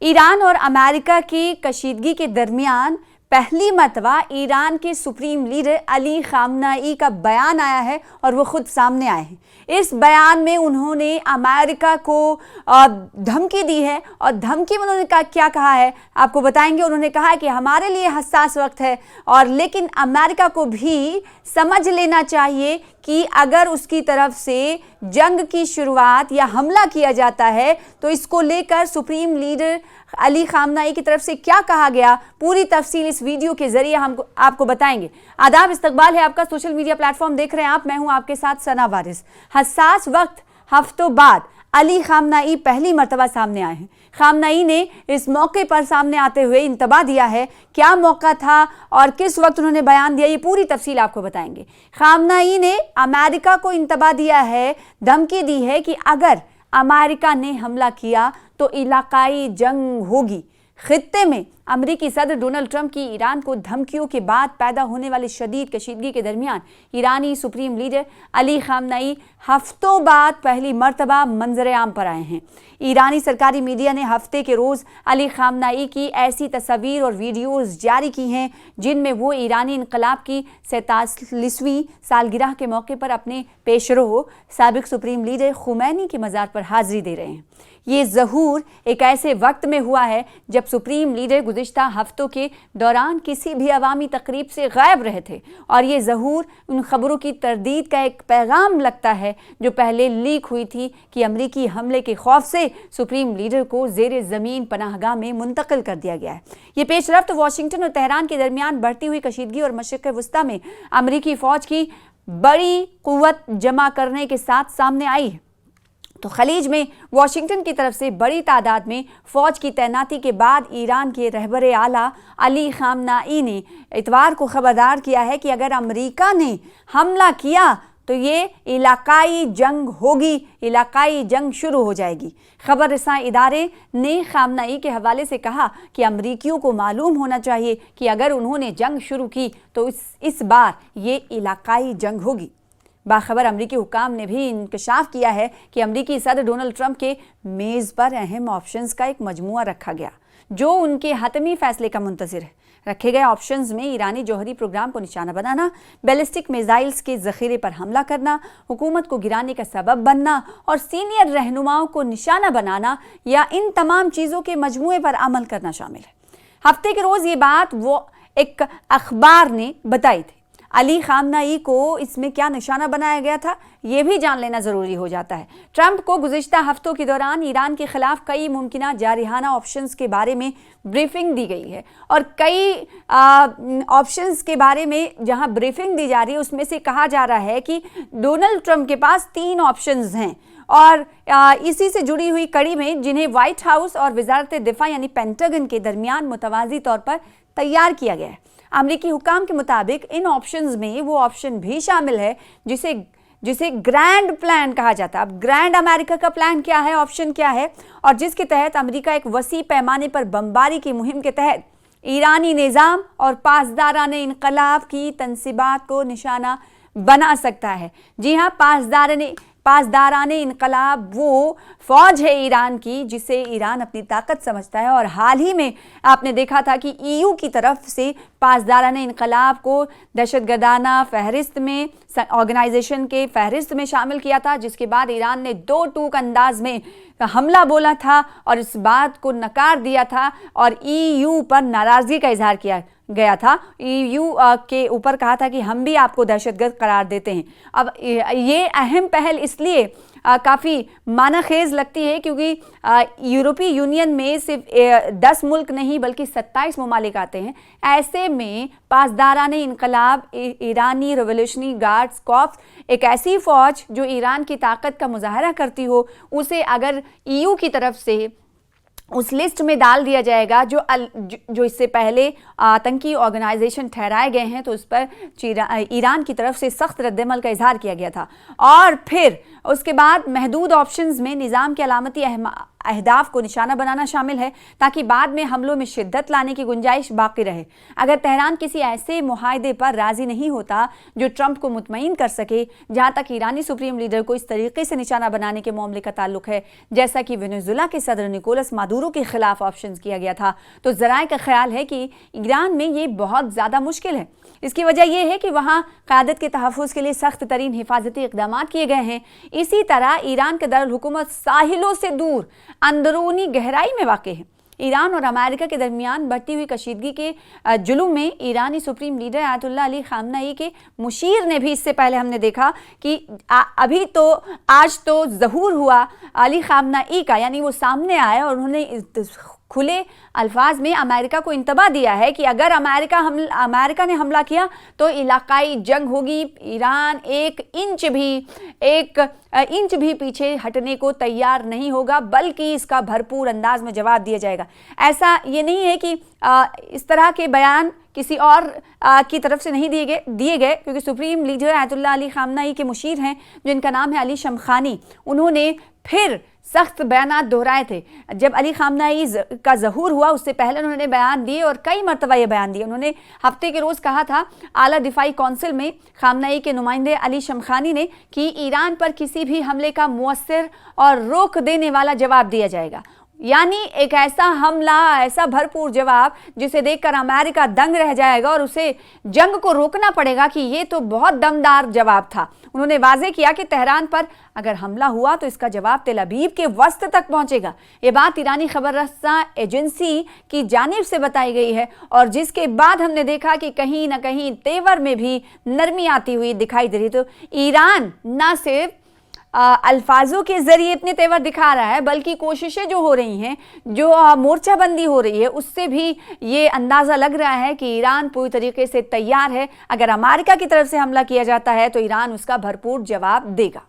Iran और America की कशीदगी के दरमियान पहली मर्तबा ईरान के सुप्रीम लीडर अली खामनेई का बयान आया है और वो खुद सामने आए हैं। इस बयान में उन्होंने अमेरिका को धमकी दी है और धमकी में उन्होंने क्या कहा है आपको बताएंगे। उन्होंने कहा है कि हमारे लिए हसास वक्त है और लेकिन अमेरिका को भी समझ लेना चाहिए कि अगर उसकी तरफ से जंग की शुरुआत या हमला किया जाता है तो इसको लेकर सुप्रीम लीडर अली खामनेई की तरफ से क्या कहा गया, पूरी तफसील इस वीडियो के जरिए हम आपको बताएंगे। आदाब, इस्तकबाल है आपका, सोशल मीडिया प्लेटफॉर्म देख रहे हैं आप, मैं हूं आपके साथ सना वारिस। हसास वक्त, हफ्तों बाद अली खामनेई पहली मर्तबा सामने आए हैं। खामनेई ने इस मौके पर सामने आते हुए इंतबाह दिया है। क्या मौका था और किस वक्त उन्होंने बयान दिया, ये पूरी तफसील आपको बताएंगे। खामनेई ने अमेरिका को इंतबाह दिया है, धमकी दी है कि अगर अमेरिका ने हमला किया तो इलाकाई जंग होगी। खित्ते में अमरीकी सदर डोनाल्ड ट्रंप की ईरान को धमकियों के बाद पैदा होने वाली शदीद कशीदगी के दरमियान ईरानी सुप्रीम लीडर अली खामनेई हफ्तों बाद पहली मर्तबा मंजर आम पर आए हैं। ईरानी सरकारी मीडिया ने हफ्ते के रोज़ अली खामनेई की ऐसी तस्वीर और वीडियोज़ जारी की हैं जिनमें वो ईरानी इनकलाब की 47वीं सालगिरह के मौके पर अपने पेशरो साबिक सुप्रीम लीडर खुमैनी के मज़ार पर हाज़िरी दे रहे हैं। ये ज़हूर एक ऐसे वक्त में हुआ है जब सुप्रीम लीडर गुज़िश्ता हफ्तों के दौरान किसी भी अवामी तकरीब से गायब रहे थे और ये ज़हूर उन खबरों की तरदीद का एक पैगाम लगता है जो पहले लीक हुई थी कि अमरीकी हमले के खौफ से सुप्रीम लीडर को ज़ेरे ज़मीन पनाहगाह में मुंतकिल कर दिया गया है। ये पेशरफ्त वाशिंगटन और तेहरान के दरमियान बढ़ती हुई कशीदगी और मशरिक़ वस्ता में अमरीकी फ़ौज की बड़ी क़ुव्वत जमा करने के साथ सामने आई है। तो खलीज में वाशिंगटन की तरफ से बड़ी तादाद में फ़ौज की तैनाती के बाद ईरान के रहबरे आला अली खामनेई ने इतवार को खबरदार किया है कि अगर अमेरिका ने हमला किया तो ये इलाकाई जंग होगी, इलाकाई जंग शुरू हो जाएगी। खबर रसां इदारे ने खामनेई के हवाले से कहा कि अमरीकियों को मालूम होना चाहिए कि अगर उन्होंने जंग शुरू की तो इस बार ये इलाकाई जंग होगी। बाखबर अमरीकी हुक्काम ने भी इंकशाफ किया है कि अमरीकी सदर डोनाल्ड ट्रंप के मेज़ पर अहम ऑप्शंस का एक मजमुआ रखा गया जो उनके हतमी फैसले का मुंतज़िर है। रखे गए ऑप्शंस में ईरानी जौहरी प्रोग्राम को निशाना बनाना, बैलिस्टिक मिसाइल्स के ज़ख़ीरे पर हमला करना, हुकूमत को गिराने का सबब बनना और सीनियर रहनुमाओं को निशाना बनाना या इन तमाम चीज़ों के मजमुए पर अमल करना शामिल है। हफ्ते के रोज़ ये बात वो एक अखबार ने बताई थी। अली खामनेई को इसमें क्या निशाना बनाया गया था ये भी जान लेना ज़रूरी हो जाता है। ट्रंप को गुज़िश्ता हफ्तों के दौरान ईरान के ख़िलाफ़ कई मुमकिना जारिहाना ऑप्शंस के बारे में ब्रीफिंग दी गई है और कई ऑप्शंस के बारे में जहां ब्रीफिंग दी जा रही है उसमें से कहा जा रहा है कि डोनाल्ड ट्रंप के पास 3 ऑप्शंस हैं और इसी से जुड़ी हुई कड़ी में जिन्हें वाइट हाउस और वज़ारत दिफा यानी पेंटागन के दरमियान मुतवाज़ी तौर पर तैयार किया गया है। अमरीकी हुक्काम के मुताबिक इन ऑप्शंस में वो ऑप्शन भी शामिल है जिसे ग्रैंड प्लान कहा जाता है। अब ग्रैंड अमेरिका का प्लान क्या है, ऑप्शन क्या है, और जिसके तहत अमेरिका एक वसी पैमाने पर बमबारी की मुहिम के तहत ईरानी निज़ाम और पासदाराने इनकलाब की तनसीबात को निशाना बना सकता है। जी हाँ, पासदाराने इनकलाब वो फ़ौज है ईरान की जिसे ईरान अपनी ताकत समझता है और हाल ही में आपने देखा था कि ईयू की तरफ से पासदाराने इनकलाब को दहशतगर्दाना फहरिस्त में, ऑर्गेनाइजेशन के फहरिस्त में शामिल किया था, जिसके बाद ईरान ने 2 टूक अंदाज में हमला बोला था और इस बात को नकार दिया था और ईयू पर नाराज़गी का इजहार किया गया था। ईयू के ऊपर कहा था कि हम भी आपको दहशतगर्द करार देते हैं। अब ये अहम पहल इसलिए काफ़ी मानाखेज़ लगती है क्योंकि यूरोपीय यूनियन में सिर्फ 10 मुल्क नहीं बल्कि 27 ममालिक आते हैं। ऐसे में पासदाराने इनकलाब ईरानी रिवोल्यूशनरी गार्ड्स कॉर्प्स, एक ऐसी फ़ौज जो ईरान की ताकत का मुजाहरा करती हो, उसे अगर ईयू की तरफ से उस लिस्ट में डाल दिया जाएगा जो इससे पहले आतंकी ऑर्गेनाइजेशन ठहराए गए हैं, तो उस पर ईरान की तरफ से सख्त रद्दमल का इजहार किया गया था। और फिर उसके बाद महदूद ऑप्शंस में निज़ाम की अलामती अहदाफ को निशाना बनाना शामिल है ताकि बाद में हमलों में शिद्दत लाने की गुंजाइश बाकी रहे। अगर तेहरान किसी ऐसे मुआहदे पर राजी नहीं होता जो ट्रंप को मुतमईन कर सके, जहां तक ईरानी सुप्रीम लीडर को इस तरीके से निशाना बनाने के मामले का ताल्लुक है जैसा कि वेनेजुएला के सदर निकोलस मादुरो के खिलाफ ऑप्शन किया गया था, तो ज़राए का ख्याल है कि ईरान में ये बहुत ज़्यादा मुश्किल है। इसकी वजह यह है कि वहाँ क़यादत के तहफ़्फ़ुज़ के लिए सख्त तरीन हिफाजती इक़दाम किए गए हैं। इसी तरह ईरान का दारुल हुकूमत साहिलों से दूर अंदरूनी गहराई में वाक़ है। ईरान और अमेरिका के दरमियान बढ़ती हुई कशीदगी के जुलूम में ईरानी सुप्रीम लीडर आयतुल्लाह अली ख़ामनेई के मुशीर ने भी, इससे पहले हमने देखा कि अभी तो आज तो ज़हूर हुआ अली ख़ामनेई का, यानी वो सामने आए और उन्होंने खुले अल्फाज में अमेरिका को इंतबाह दिया है कि अगर अमेरिका ने हमला किया तो इलाकाई जंग होगी। ईरान एक इंच भी पीछे हटने को तैयार नहीं होगा, बल्कि इसका भरपूर अंदाज में जवाब दिया जाएगा। ऐसा ये नहीं है कि इस तरह के बयान किसी और की तरफ से नहीं दिए गए क्योंकि सुप्रीम लीडर आयतुल्लाह अली ख़ामनेई के मुशीर हैं जिनका नाम है अली शमख़ानी, उन्होंने फिर सख्त बयानात दोहराए थे। जब अली ख़ामनेई का ज़हूर हुआ उससे पहले उन्होंने बयान दिए और कई मरतबा ये बयान दिए। उन्होंने हफ्ते के रोज़ कहा था आला दिफाई कौंसिल में ख़ामनेई के नुमाइंदे अली शमख़ानी ने कि ईरान पर किसी भी हमले का मुअस्सर और रोक देने वाला जवाब दिया जाएगा, यानी एक ऐसा हमला, ऐसा भरपूर जवाब जिसे देखकर अमेरिका दंग रह जाएगा और उसे जंग को रोकना पड़ेगा कि ये तो बहुत दमदार जवाब था। उन्होंने वाज़ेह किया कि तेहरान पर अगर हमला हुआ तो इसका जवाब तेल अवीव के वस्त तक पहुंचेगा। ये बात ईरानी खबर रसा एजेंसी की जानिब से बताई गई है और जिसके बाद हमने देखा कि कहीं ना कहीं तेवर में भी नरमी आती हुई दिखाई दे रही। तो ईरान ना सिर्फ अल्फाजों के ज़रिए इतने तेवर दिखा रहा है, बल्कि कोशिशें जो हो रही हैं, जो मोर्चाबंदी हो रही है, उससे भी ये अंदाज़ा लग रहा है कि ईरान पूरी तरीके से तैयार है। अगर अमेरिका की तरफ से हमला किया जाता है तो ईरान उसका भरपूर जवाब देगा।